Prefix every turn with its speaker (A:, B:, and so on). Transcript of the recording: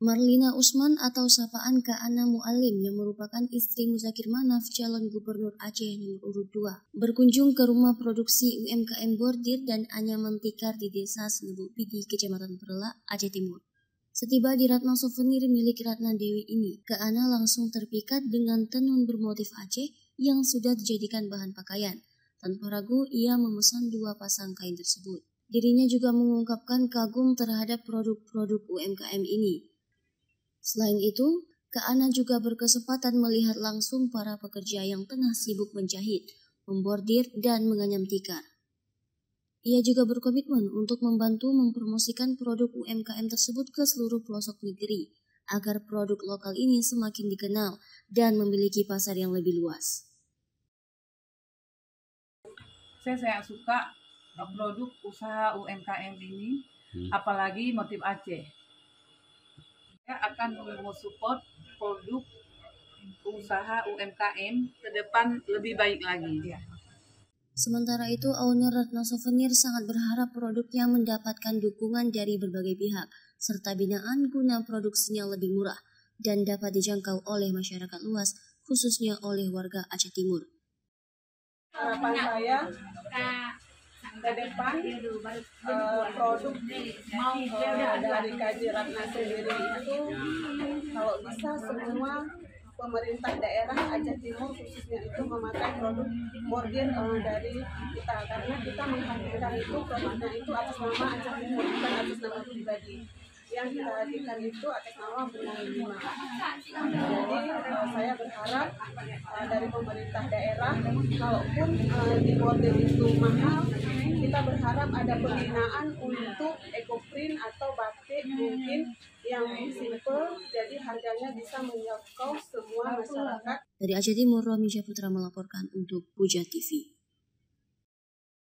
A: Marlina Usman atau sapaan Kak Ana Mualim yang merupakan istri Muzakir Manaf, calon gubernur Aceh nomor urut 2, berkunjung ke rumah produksi UMKM Bordir dan Anyaman Tikar di Desa Senebuk Pidi, Kecamatan Perela, Aceh Timur. Setiba di Ratna Souvenir milik Ratna Dewi ini, Kak Ana langsung terpikat dengan tenun bermotif Aceh yang sudah dijadikan bahan pakaian. Tanpa ragu, ia memesan 2 pasang kain tersebut. Dirinya juga mengungkapkan kagum terhadap produk-produk UMKM ini. Selain itu, Kak Ana juga berkesempatan melihat langsung para pekerja yang tengah sibuk menjahit, membordir, dan menganyam tikar. Ia juga berkomitmen untuk membantu mempromosikan produk UMKM tersebut ke seluruh pelosok negeri, agar produk lokal ini semakin dikenal dan memiliki pasar yang lebih luas.
B: Saya suka produk usaha UMKM ini, apalagi motif Aceh. Saya akan mensupport produk usaha UMKM ke depan lebih baik lagi.
A: Sementara itu, owner Ratna Souvenir sangat berharap produknya mendapatkan dukungan dari berbagai pihak, serta binaan guna produksinya lebih murah dan dapat dijangkau oleh masyarakat luas, khususnya oleh warga Aceh Timur.
C: Harapan saya ke depan produk dari KJ Ratna sendiri itu kalau bisa semua pemerintah daerah Aceh Timur khususnya itu memakai produk bordir dari kita, karena kita menghadirkan itu produknya itu atas nama Aceh Timur, bukan atas nama pribadi. Yang kita hadirkan itu atas nama Benang 5. Jadi saya berharap dari pemerintah daerah, kalaupun di bordir itu mahal, kita berharap ada pembinaan untuk ekoprint atau batik mungkin yang simple, jadi harganya bisa menjangkau semua masyarakat.
A: Dari Aceh Timur, Romi Putra melaporkan untuk Puja TV.